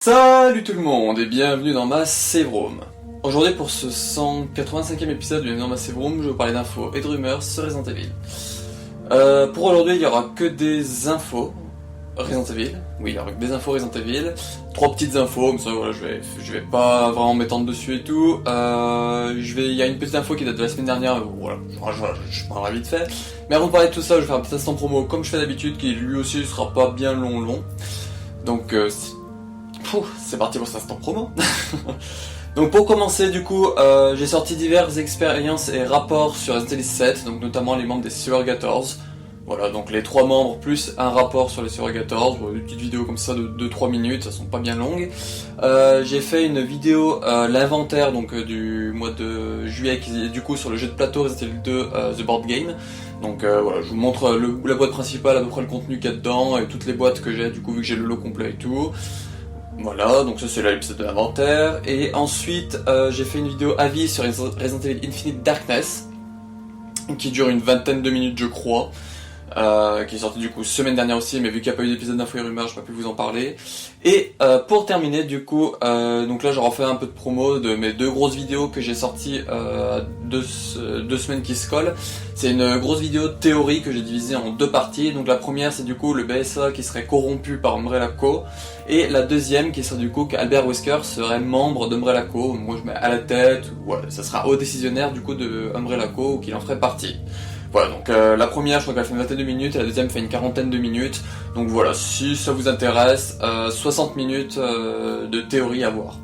Salut tout le monde et bienvenue dans ma Save Room. Aujourd'hui pour ce 185e épisode de Bienvenue dans ma Save Room, je vais vous parler d'infos et de rumeurs sur Resident Evil. Pour aujourd'hui il y aura que des infos Resident Evil, oui il y aura que des infos Resident Evil, 3 petites infos, comme ça voilà, je vais pas vraiment m'étendre dessus et tout. Il y a une petite info qui date de la semaine dernière, voilà, je parlerai vite fait. Mais avant de parler de tout ça, je vais faire un petit instant promo comme je fais d'habitude, qui lui aussi sera pas bien long. Donc c'est parti pour cet instant promo. Donc pour commencer du coup, j'ai sorti diverses expériences et rapports sur Resident Evil 7, donc notamment les membres des Surrogators. Voilà, donc les 3 membres plus un rapport sur les Surrogators, une petite vidéo comme ça de 2-3 minutes, ça sont pas bien longues. J'ai fait une vidéo, l'inventaire donc du mois de juillet, qui est du coup sur le jeu de plateau Resident Evil 2 The Board Game. Donc voilà, je vous montre la boîte principale, à peu près le contenu qu'il y a dedans, et toutes les boîtes que j'ai, du coup vu que j'ai le lot complet et tout. Voilà, donc ça c'est l'épisode de l'inventaire. Et ensuite, j'ai fait une vidéo avis sur Resident Evil Infinite Darkness, qui dure une vingtaine de minutes je crois. Qui est sorti du coup semaine dernière aussi, mais vu qu'il n'y a pas eu d'épisode d'info et rumeurs, je n'ai pas pu vous en parler. Et pour terminer du coup, donc là je refais un peu de promo de mes 2 grosses vidéos que j'ai sorties 2 semaines qui se collent. C'est une grosse vidéo de théorie que j'ai divisée en 2 parties. Donc la première c'est du coup le BSA qui serait corrompu par Umbrella Co. Et la deuxième qui serait du coup qu'Albert Wesker serait membre d'Umbrella Co. Moi je mets à la tête, voilà, ça sera haut décisionnaire du coup de Umbrella Co. ou qu'il en ferait partie. Voilà, donc la première je crois qu'elle fait une vingtaine de minutes et la deuxième fait une quarantaine de minutes. Donc voilà, si ça vous intéresse, 60 minutes de théorie à voir.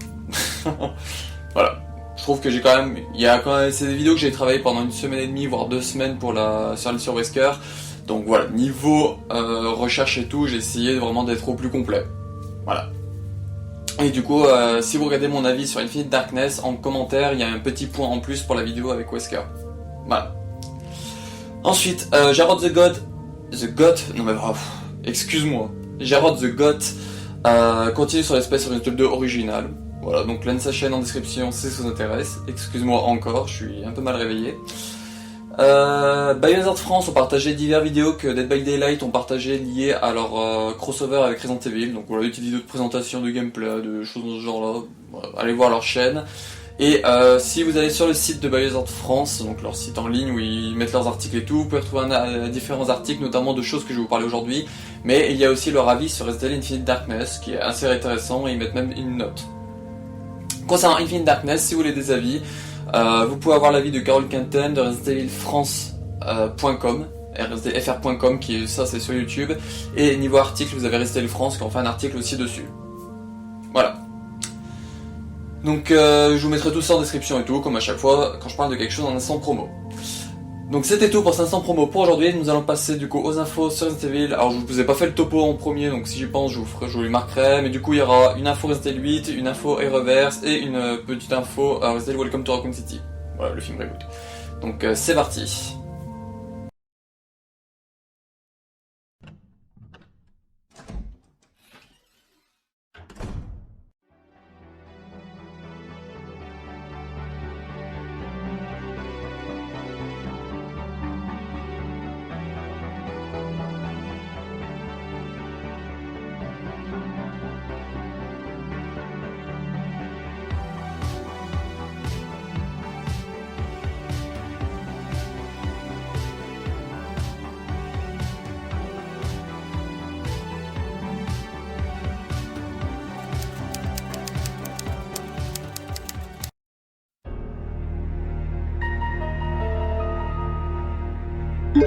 Voilà, je trouve que c'est des vidéos que j'ai travaillé pendant une semaine et demie, voire 2 semaines sur Wesker. Donc voilà, niveau recherche et tout, j'ai essayé vraiment d'être au plus complet. Voilà. Et du coup, si vous regardez mon avis sur Infinite Darkness, en commentaire, il y a un petit point en plus pour la vidéo avec Wesker. Voilà. Ensuite, Jarod the Goth, non mais excuse-moi, Jarod the Goth continue sur l'espèce sur une tube 2 originale. Voilà, donc lien sa chaîne en description si ça vous intéresse. Excuse-moi encore, je suis un peu mal réveillé. Biohazard France ont partagé divers vidéos que Dead by Daylight ont partagé liées à leur crossover avec Resident Evil. Donc voilà, des petites vidéos de présentation, de gameplay, de choses dans ce genre-là. Voilà, allez voir leur chaîne. Et si vous allez sur le site de Biohazard France, donc leur site en ligne où ils mettent leurs articles et tout, vous pouvez retrouver différents articles, notamment de choses que je vais vous parler aujourd'hui. Mais il y a aussi leur avis sur Resident Evil Infinite Darkness, qui est assez intéressant, et ils mettent même une note. Concernant Infinite Darkness, si vous voulez des avis, vous pouvez avoir l'avis de Carole Quinten de ResidentEvilFrance.com, RSDFR.com, ça c'est sur YouTube. Et niveau article, vous avez Resident Evil France qui en fait un article aussi dessus. Voilà. Donc je vous mettrai tout ça en description et tout, comme à chaque fois quand je parle de quelque chose en instant promo. Donc c'était tout pour cet instant promo pour aujourd'hui. Nous allons passer du coup aux infos sur Resident Evil. Alors je vous ai pas fait le topo en premier, donc si j'y pense je vous les marquerai. Mais du coup il y aura une info Resident Evil 8, une info Reverse et une petite info Resident Evil Welcome to Raccoon City. Voilà, le film reboot. Donc c'est parti.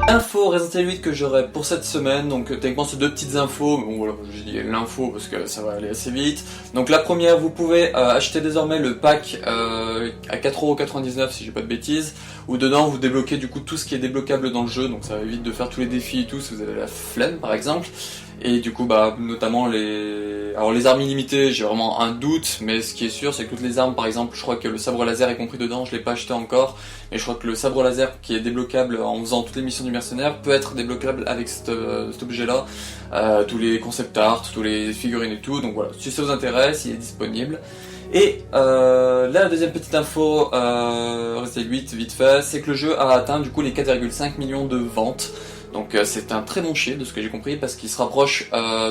Info Resident Evil 8 que j'aurai pour cette semaine, donc techniquement c'est 2 petites infos, mais bon voilà, je dis l'info parce que ça va aller assez vite. Donc la première, vous pouvez acheter désormais le pack à 4,99€ si j'ai pas de bêtises, où dedans vous débloquez du coup tout ce qui est débloquable dans le jeu, donc ça évite de faire tous les défis et tout si vous avez la flemme par exemple. Et du coup bah notamment les armes illimitées, j'ai vraiment un doute, mais ce qui est sûr c'est que toutes les armes, par exemple je crois que le sabre laser est compris dedans, je l'ai pas acheté encore, mais je crois que le sabre laser qui est débloquable en faisant toutes les missions du mercenaire peut être débloquable avec cet objet là, tous les concept art, tous les figurines et tout, donc voilà, si ça vous intéresse il est disponible. Et là la deuxième petite info Resident Evil 8 vite fait, c'est que le jeu a atteint du coup les 4,5 millions de ventes. Donc c'est un très bon chiffre de ce que j'ai compris parce qu'il se rapproche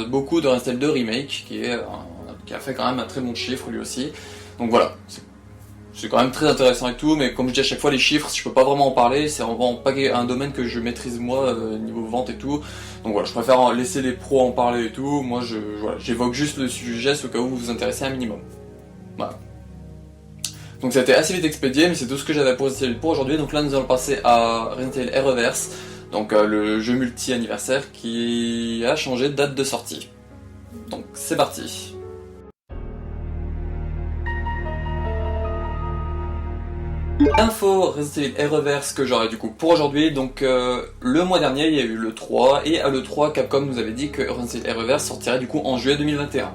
beaucoup de Resident Evil 2 Remake qui est qui a fait quand même un très bon chiffre lui aussi. Donc voilà, c'est quand même très intéressant et tout, mais comme je dis à chaque fois, les chiffres, je peux pas vraiment en parler, c'est vraiment pas un domaine que je maîtrise moi, niveau vente et tout. Donc voilà, je préfère laisser les pros en parler et tout, moi voilà, j'évoque juste le sujet au cas où vous vous intéressez un minimum. Voilà. Donc ça a été assez vite expédié, mais c'est tout ce que j'avais pour aujourd'hui. Donc là nous allons passer à Resident Evil Reverse, donc le jeu multi-anniversaire qui a changé de date de sortie. Donc c'est parti. Info Resident Evil Reverse que j'aurai du coup pour aujourd'hui. Donc le mois dernier il y a eu le 3 et à le 3 Capcom nous avait dit que Resident Evil Reverse sortirait du coup en juillet 2021.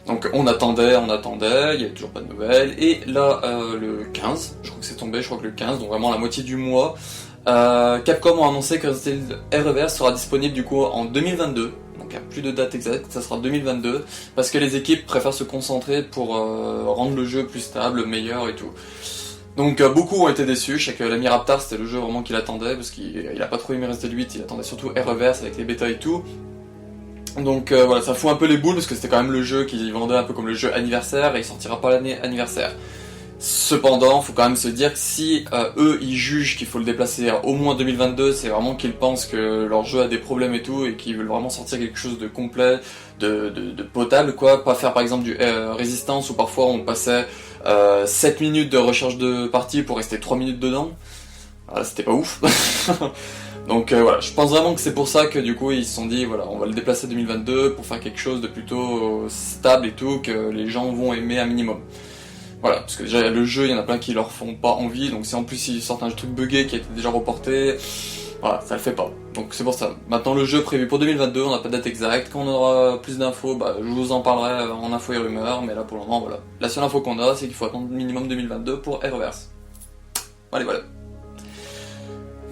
Donc on attendait, il n'y avait toujours pas de nouvelles, et là le 15, je crois que c'est tombé, je crois que le 15, donc vraiment la moitié du mois, Capcom a annoncé que Resident Evil Reverse sera disponible du coup en 2022, donc il n'y a plus de date exacte, ça sera 2022, parce que les équipes préfèrent se concentrer pour rendre le jeu plus stable, meilleur et tout. Donc beaucoup ont été déçus, je sais que l'ami Raptar c'était le jeu vraiment qu'il attendait, parce qu'il a pas trop aimé Resident Evil 8, il attendait surtout Reverse avec les bêtas et tout. Donc voilà, ça fout un peu les boules parce que c'était quand même le jeu qui vendait un peu comme le jeu anniversaire et il sortira pas l'année anniversaire. Cependant, faut quand même se dire que si eux ils jugent qu'il faut le déplacer à au moins 2022, c'est vraiment qu'ils pensent que leur jeu a des problèmes et tout et qu'ils veulent vraiment sortir quelque chose de complet, de potable quoi, pas faire par exemple du Résistance où parfois on passait 7 minutes de recherche de partie pour rester 3 minutes dedans. Voilà, c'était pas ouf. Donc voilà, je pense vraiment que c'est pour ça que du coup ils se sont dit voilà, on va le déplacer 2022 pour faire quelque chose de plutôt stable et tout, que les gens vont aimer un minimum. Voilà, parce que déjà le jeu, il y en a plein qui leur font pas envie, donc si en plus ils sortent un truc buggé qui a été déjà reporté, voilà, ça le fait pas. Donc c'est pour ça. Maintenant le jeu prévu pour 2022, on n'a pas de date exacte, quand on aura plus d'infos, bah, je vous en parlerai en info et rumeurs, mais là pour le moment voilà. La seule info qu'on a, c'est qu'il faut attendre minimum 2022 pour Reverse. Allez voilà.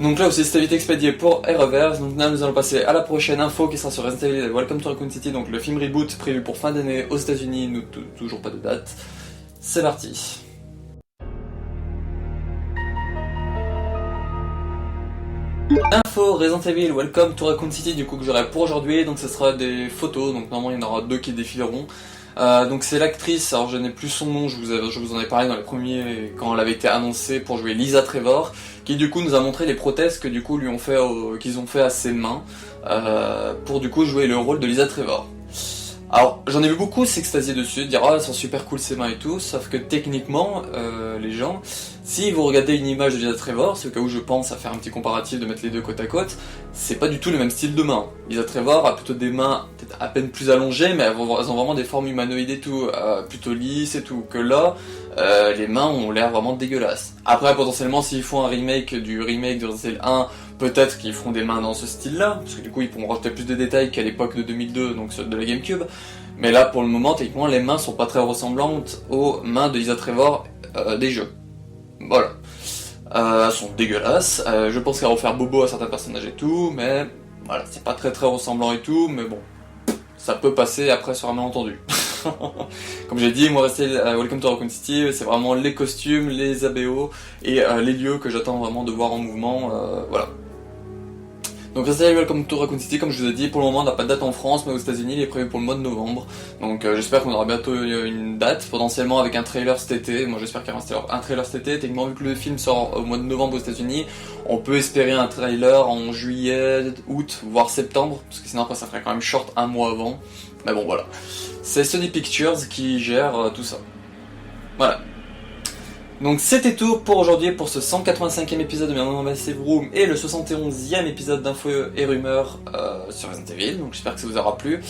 Donc là aussi c'était vite expédié pour Reverse, donc là nous allons passer à la prochaine info qui sera sur Resident Evil Welcome to Raccoon City, donc le film reboot prévu pour fin d'année aux États-Unis, nous toujours pas de date. C'est parti. Info Resident Evil Welcome to Raccoon City du coup que j'aurai pour aujourd'hui, donc ce sera des photos, donc normalement il y en aura 2 qui défileront. Donc c'est l'actrice, alors je n'ai plus son nom, je vous en ai parlé dans les premiers quand elle avait été annoncée pour jouer Lisa Trevor, qui du coup nous a montré les prothèses que du coup qu'ils ont fait à ses mains pour du coup jouer le rôle de Lisa Trevor. Alors j'en ai vu beaucoup s'extasier dessus, dire ah elles sont super cool ses mains et tout, sauf que techniquement les gens, si vous regardez une image de Lisa Trevor, c'est au cas où je pense à faire un petit comparatif de mettre les deux côte à côte, c'est pas du tout le même style de main. Lisa Trevor a plutôt des mains peut-être à peine plus allongées, mais elles ont vraiment des formes humanoïdes et tout, plutôt lisses et tout, que là les mains ont l'air vraiment dégueulasses. Après potentiellement s'ils font un remake du Resident Evil 1, peut-être qu'ils feront des mains dans ce style-là, parce que du coup ils pourront rajouter plus de détails qu'à l'époque de 2002, donc de la GameCube. Mais là, pour le moment, techniquement, les mains sont pas très ressemblantes aux mains de Lisa Trevor des jeux. Voilà. Elles sont dégueulasses. Je pense qu'elles vont faire bobo à certains personnages et tout, mais voilà, c'est pas très ressemblant et tout, mais bon, ça peut passer après sur un malentendu. Comme j'ai dit, moi rester Welcome to Raccoon City, c'est vraiment les costumes, les ABO et les lieux que j'attends vraiment de voir en mouvement, voilà. Donc Resident Evil Welcome to Raccoon City, comme je vous ai dit, pour le moment on n'a pas de date en France, mais aux États-Unis il est prévu pour le mois de novembre. Donc j'espère qu'on aura bientôt une date, potentiellement avec un trailer cet été. Moi j'espère qu'il y aura un trailer cet été. Techniquement, vu que le film sort au mois de novembre aux États-Unis, on peut espérer un trailer en juillet, août, voire septembre, parce que sinon après ça ferait quand même short un mois avant. Mais bon voilà. C'est Sony Pictures qui gère tout ça. Voilà. Donc c'était tout pour aujourd'hui, pour ce 185e épisode de Bienvenue dans Massive Room et le 71e épisode d'Info et Rumeurs sur Resident Evil, donc j'espère que ça vous aura plu.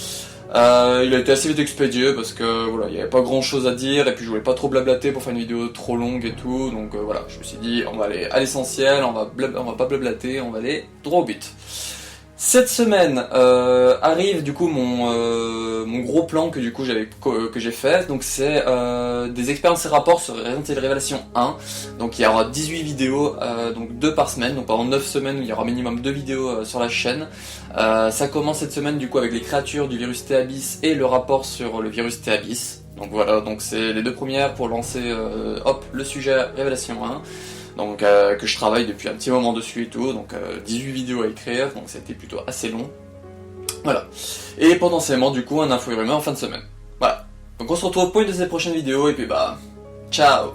Il a été assez vite expédié parce que voilà, il n'y avait pas grand chose à dire et puis je voulais pas trop blablater pour faire une vidéo trop longue et tout, donc voilà, je me suis dit on va aller à l'essentiel, on va pas blablater, on va aller droit au but. Cette semaine arrive du coup mon gros plan que du coup que j'ai fait, donc c'est des expériences et rapports sur Resident Evil Révélation 1, donc il y aura 18 vidéos, donc 2 par semaine, donc pendant 9 semaines il y aura minimum 2 vidéos sur la chaîne. Ça commence cette semaine du coup avec les créatures du virus T-Abyss et le rapport sur le virus T-Abyss, donc voilà, donc c'est les 2 premières pour lancer le sujet Révélation 1. Donc que je travaille depuis un petit moment dessus et tout, donc 18 vidéos à écrire, donc ça a été plutôt assez long. Voilà. Et potentiellement du coup un info et rumeur en fin de semaine. Voilà. Donc on se retrouve pour une de ces prochaines vidéos, et puis bah, ciao.